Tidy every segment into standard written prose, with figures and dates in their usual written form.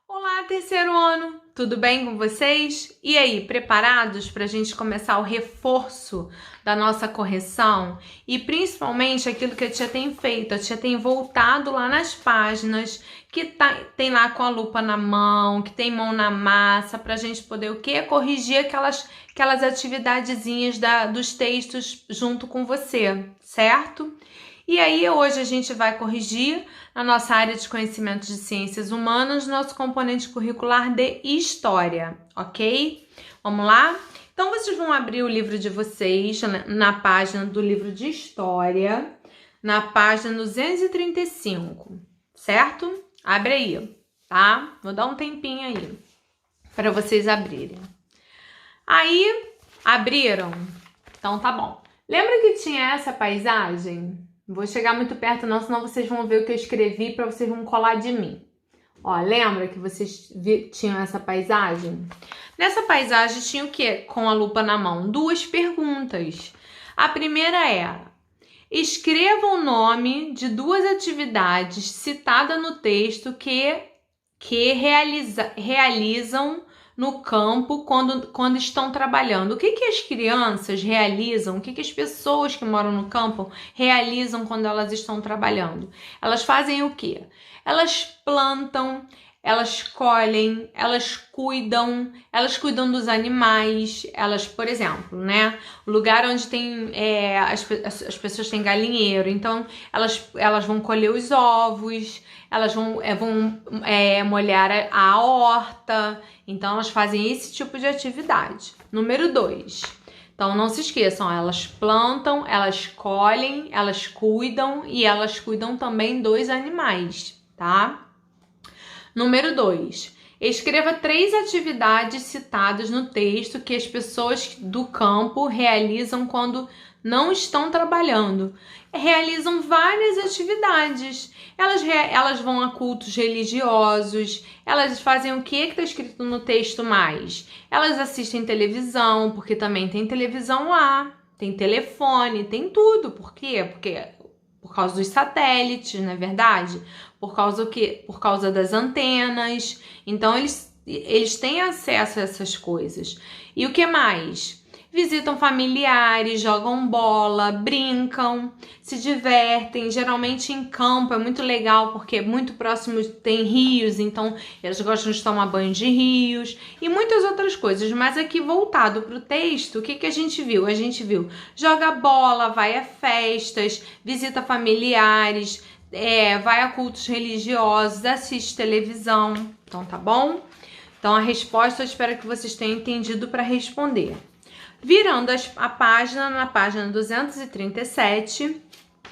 Olá, terceiro ano! Tudo bem com vocês? E aí, preparados para a gente começar o reforço da nossa correção? E principalmente aquilo que a tia tem feito. A tia tem voltado lá nas páginas que tem lá com a lupa na mão, que tem mão na massa, para a gente poder o quê? Corrigir aquelas atividadezinhas dos textos junto com você, certo? E aí, hoje a gente vai corrigir na nossa área de conhecimentos de ciências humanas, nosso componente curricular de história, ok? Vamos lá? Então, vocês vão abrir o livro de vocês na página do livro de história, na página 235, certo? Abre aí, tá? Vou dar um tempinho aí para vocês abrirem. Aí, abriram? Então, tá bom. Lembra que tinha essa paisagem? Não vou chegar muito perto não, senão vocês vão ver o que eu escrevi para vocês vão colar de mim. Ó, lembra que vocês tinham essa paisagem? Nessa paisagem tinha o quê? Com a lupa na mão, duas perguntas. A primeira é: escreva o nome de duas atividades citadas no texto que realizam no campo quando estão trabalhando. O que as crianças realizam? O que as pessoas que moram no campo realizam quando elas estão trabalhando? Elas fazem o quê? Elas plantam, elas colhem, elas cuidam dos animais. Elas, por exemplo, né? O lugar onde tem as pessoas têm galinheiro, então elas vão colher os ovos, elas vão molhar a horta. Então, elas fazem esse tipo de atividade. Número 2. Então, não se esqueçam, elas plantam, elas colhem, elas cuidam e elas cuidam também dos animais, tá? Número 2. Escreva 3 atividades citadas no texto que as pessoas do campo realizam quando não estão trabalhando. Realizam várias atividades. Elas vão a cultos religiosos. Elas fazem o que está escrito no texto mais? Elas assistem televisão, porque também tem televisão lá. Tem telefone, tem tudo. Por quê? Por causa dos satélites, não é verdade? Por causa do quê? Por causa das antenas. Então, eles têm acesso a essas coisas. E o que mais? Visitam familiares, jogam bola, brincam, se divertem. Geralmente em campo é muito legal porque muito próximo tem rios, então eles gostam de tomar banho de rios e muitas outras coisas. Mas aqui voltado para o texto, o que a gente viu? A gente viu joga bola, vai a festas, visita familiares, vai a cultos religiosos, assiste televisão. Então tá bom? Então a resposta eu espero que vocês tenham entendido para responder. Virando a página, na página 237,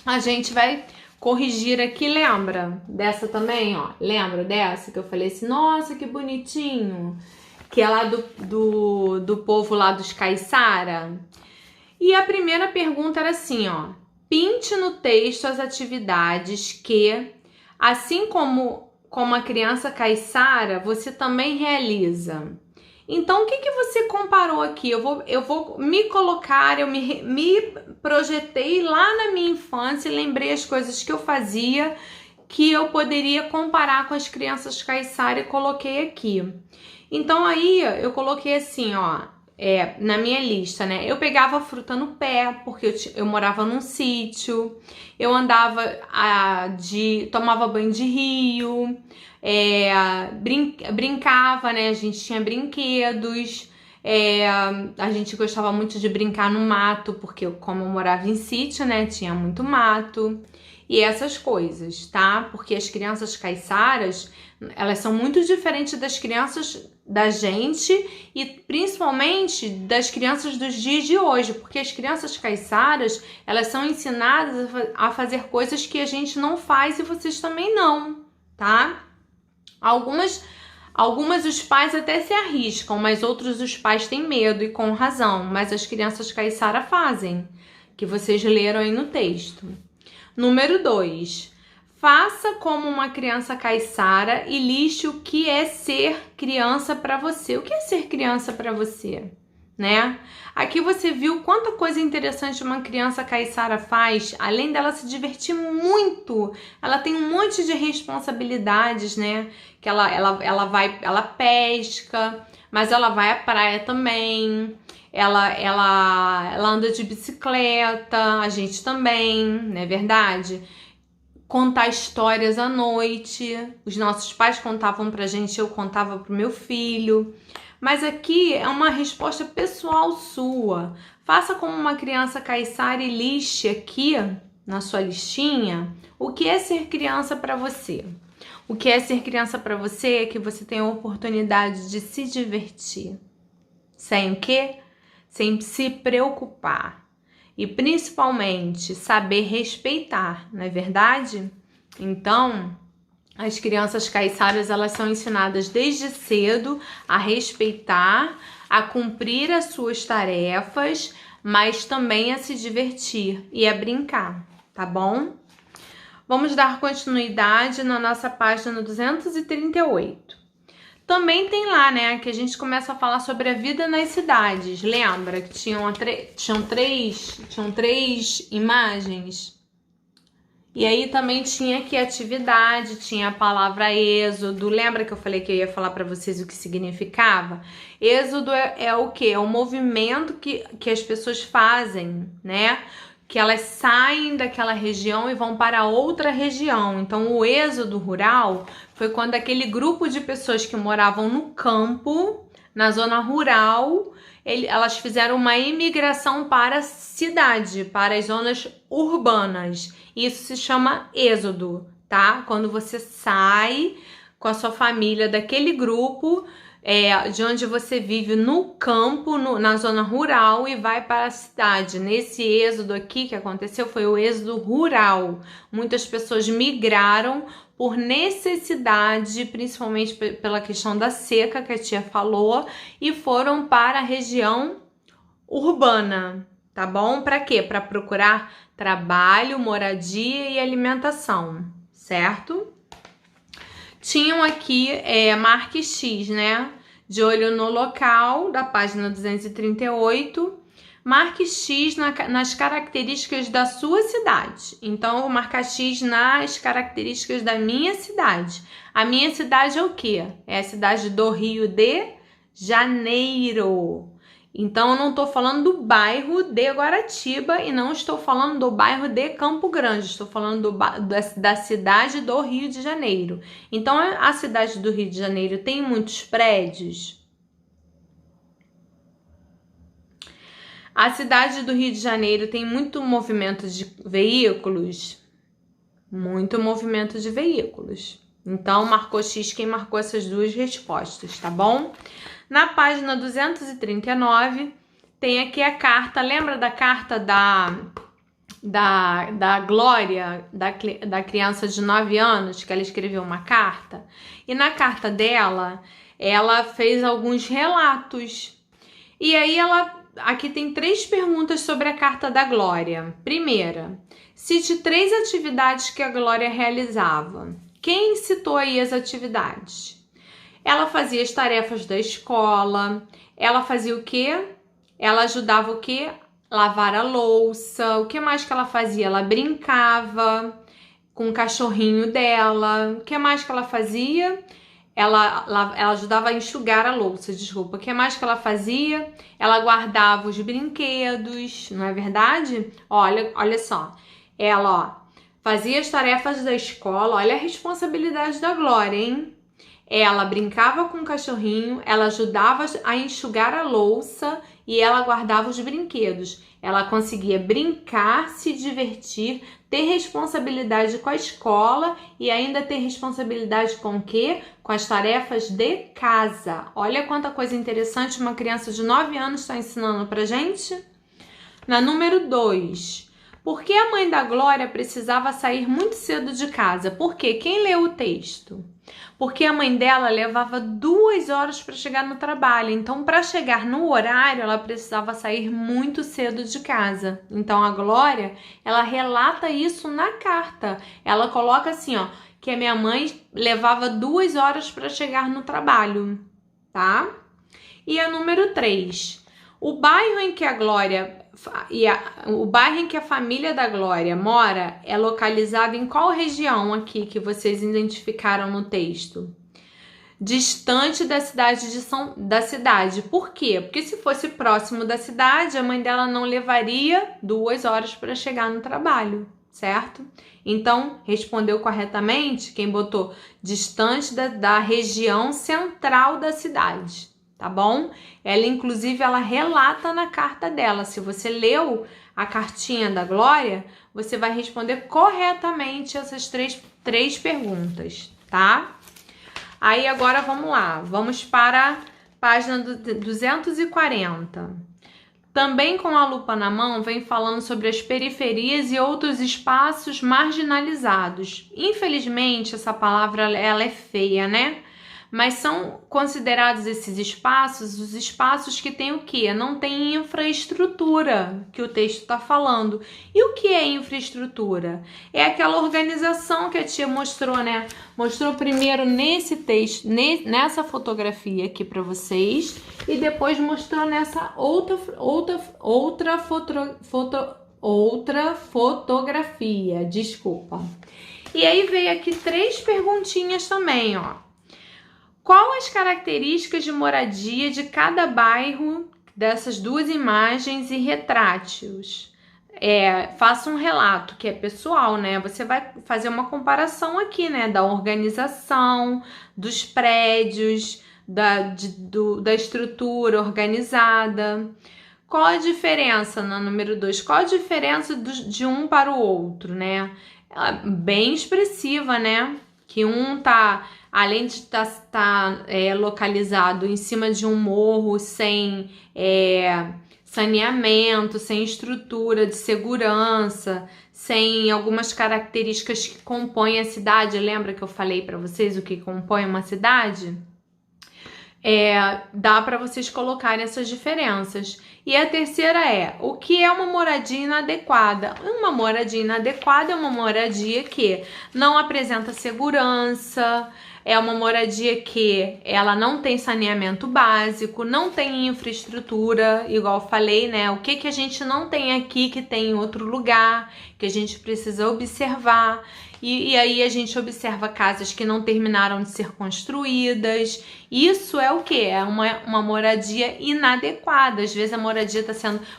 a gente vai corrigir aqui, lembra dessa também, ó? Lembra dessa que eu falei assim, nossa, que bonitinho? Que é lá do povo lá dos caiçara. E a primeira pergunta era assim, ó. Pinte no texto as atividades que, assim como a criança caiçara, você também realiza. Então, o que você comparou aqui? Eu vou me colocar, eu me projetei lá na minha infância e lembrei as coisas que eu fazia que eu poderia comparar com as crianças caiçara e coloquei aqui. Então, aí eu coloquei assim, ó, na minha lista, né? Eu pegava fruta no pé, porque eu morava num sítio, eu andava tomava banho de rio, brincava, né? A gente tinha brinquedos, a gente gostava muito de brincar no mato, porque como eu morava em sítio, né? Tinha muito mato e essas coisas, tá? Porque as crianças caiçaras, elas são muito diferentes das crianças da gente e principalmente das crianças dos dias de hoje, porque as crianças caiçaras, elas são ensinadas a fazer coisas que a gente não faz e vocês também não, tá? Algumas os pais até se arriscam, mas outros os pais têm medo e com razão, mas as crianças caiçara fazem, que vocês leram aí no texto. Número 2. Faça como uma criança caiçara e liste o que é ser criança para você. O que é ser criança para você? né? Aqui você viu quanta coisa interessante uma criança caiçara faz, além dela se divertir muito, ela tem um monte de responsabilidades, né? Que ela pesca, mas ela vai à praia também. Ela anda de bicicleta, a gente também, não é verdade? Contar histórias à noite. Os nossos pais contavam pra gente, eu contava pro meu filho. Mas aqui é uma resposta pessoal sua. Faça como uma criança caiçara e lixe aqui na sua listinha o que é ser criança para você. O que é ser criança para você é que você tem a oportunidade de se divertir. Sem o quê? Sem se preocupar. E principalmente saber respeitar, não é verdade? Então, as crianças caiçaras, elas são ensinadas desde cedo a respeitar, a cumprir as suas tarefas, mas também a se divertir e a brincar, tá bom? Vamos dar continuidade na nossa página 238. Também tem lá, né, que a gente começa a falar sobre a vida nas cidades. Lembra que tinham três imagens? E aí também tinha aqui atividade, tinha a palavra êxodo. Lembra que eu falei que eu ia falar para vocês o que significava? Êxodo é o quê? É o movimento que as pessoas fazem, né? Que elas saem daquela região e vão para outra região. Então, o êxodo rural foi quando aquele grupo de pessoas que moravam no campo, na zona rural, elas fizeram uma imigração para a cidade, para as zonas urbanas. Isso se chama êxodo, tá? Quando você sai com a sua família daquele grupo, de onde você vive no campo, na zona rural, e vai para a cidade. Nesse êxodo aqui que aconteceu foi o êxodo rural. Muitas pessoas migraram por necessidade, principalmente pela questão da seca que a tia falou, e foram para a região urbana, tá bom? Para quê? Para procurar trabalho, moradia e alimentação, certo? Tinham aqui marque X, né? De olho no local, da página 238. Marque X nas características da sua cidade. Então, eu vou marcar X nas características da minha cidade. A minha cidade é o quê? É a cidade do Rio de Janeiro. Então, eu não estou falando do bairro de Guaratiba e não estou falando do bairro de Campo Grande. Estou falando da cidade do Rio de Janeiro. Então, a cidade do Rio de Janeiro tem muitos prédios? A cidade do Rio de Janeiro tem muito movimento de veículos? Muito movimento de veículos. Então, marcou X quem marcou essas duas respostas, tá bom? Na página 239, tem aqui a carta. Lembra da carta da Glória, da criança de 9 anos, que ela escreveu uma carta? E na carta dela, ela fez alguns relatos. E aí, aqui tem 3 perguntas sobre a carta da Glória. Primeira, cite 3 atividades que a Glória realizava. Quem citou aí as atividades? Ela fazia as tarefas da escola. Ela fazia o quê? Ela ajudava o quê? Lavar a louça. O que mais que ela fazia? Ela brincava com o cachorrinho dela. O que mais que ela fazia? Ela ajudava a enxugar a louça, desculpa. O que mais que ela fazia? Ela guardava os brinquedos, não é verdade? Olha só. Ela, fazia as tarefas da escola. Olha a responsabilidade da Glória, hein? Ela brincava com o cachorrinho, ela ajudava a enxugar a louça e ela guardava os brinquedos. Ela conseguia brincar, se divertir, ter responsabilidade com a escola e ainda ter responsabilidade com o quê? Com as tarefas de casa. Olha quanta coisa interessante uma criança de 9 anos está ensinando pra gente. Na número 2, por que a mãe da Glória precisava sair muito cedo de casa? Por quê? Quem leu o texto? Porque a mãe dela levava 2 horas para chegar no trabalho. Então, para chegar no horário, ela precisava sair muito cedo de casa. Então, a Glória, ela relata isso na carta. Ela coloca assim, ó, que a minha mãe levava 2 horas para chegar no trabalho, tá? E a número 3. O bairro em que a Glória o bairro em que a família da Glória mora é localizado em qual região aqui que vocês identificaram no texto? Distante da cidade. Por quê? Porque se fosse próximo da cidade, a mãe dela não levaria 2 horas para chegar no trabalho, certo? Então, respondeu corretamente quem botou distante da região central da cidade, tá bom? Ela, inclusive, ela relata na carta dela. Se você leu a cartinha da Glória, você vai responder corretamente essas três perguntas, tá? Aí agora vamos lá, vamos para a página 240. Também com a lupa na mão, vem falando sobre as periferias e outros espaços marginalizados. Infelizmente, essa palavra ela é feia, né? Mas são considerados esses espaços os espaços que tem o quê? Não tem infraestrutura, que o texto está falando. E o que é infraestrutura? É aquela organização que a tia mostrou, né? Mostrou primeiro nesse texto, nessa fotografia aqui para vocês, e depois mostrou nessa outra fotografia, desculpa. E aí veio aqui 3 perguntinhas também, ó. Qual as características de moradia de cada bairro dessas 2 imagens e retrate-os? Faça um relato, que é pessoal, né? Você vai fazer uma comparação aqui, né? Da organização, dos prédios, da estrutura organizada. Qual a diferença no número 2? Qual a diferença de um para o outro, né? Bem expressiva, né? Que um tá... Além de estar localizado em cima de um morro sem saneamento, sem estrutura de segurança, sem algumas características que compõem a cidade. Lembra que eu falei para vocês o que compõe uma cidade? Dá para vocês colocarem essas diferenças. E a terceira é, o que é uma moradia inadequada? Uma moradia inadequada é uma moradia que não apresenta segurança, é uma moradia que ela não tem saneamento básico, não tem infraestrutura, igual eu falei, né? O que a gente não tem aqui que tem em outro lugar, que a gente precisa observar. E aí a gente observa casas que não terminaram de ser construídas. Isso é o quê? É uma moradia inadequada. Às vezes a moradia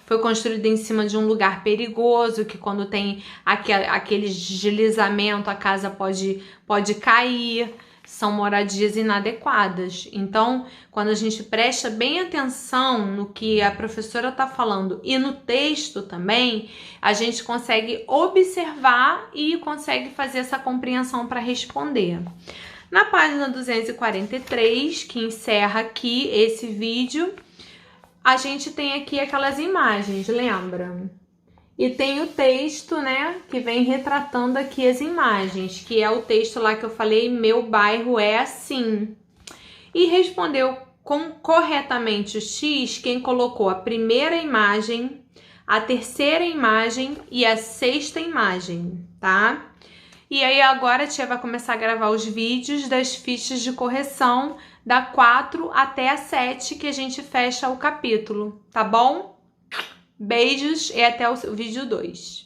foi construída em cima de um lugar perigoso, que quando tem aquele deslizamento a casa pode cair. São moradias inadequadas. Então, quando a gente presta bem atenção no que a professora está falando e no texto também, a gente consegue observar e consegue fazer essa compreensão para responder. Na página 243, que encerra aqui esse vídeo, a gente tem aqui aquelas imagens, lembra? E tem o texto, né, que vem retratando aqui as imagens, que é o texto lá que eu falei, meu bairro é assim. E respondeu corretamente o X quem colocou a primeira imagem, a terceira imagem e a 6ª imagem, tá? E aí agora a tia vai começar a gravar os vídeos das fichas de correção da 4 até a 7, que a gente fecha o capítulo, tá bom? Beijos e até o vídeo 2.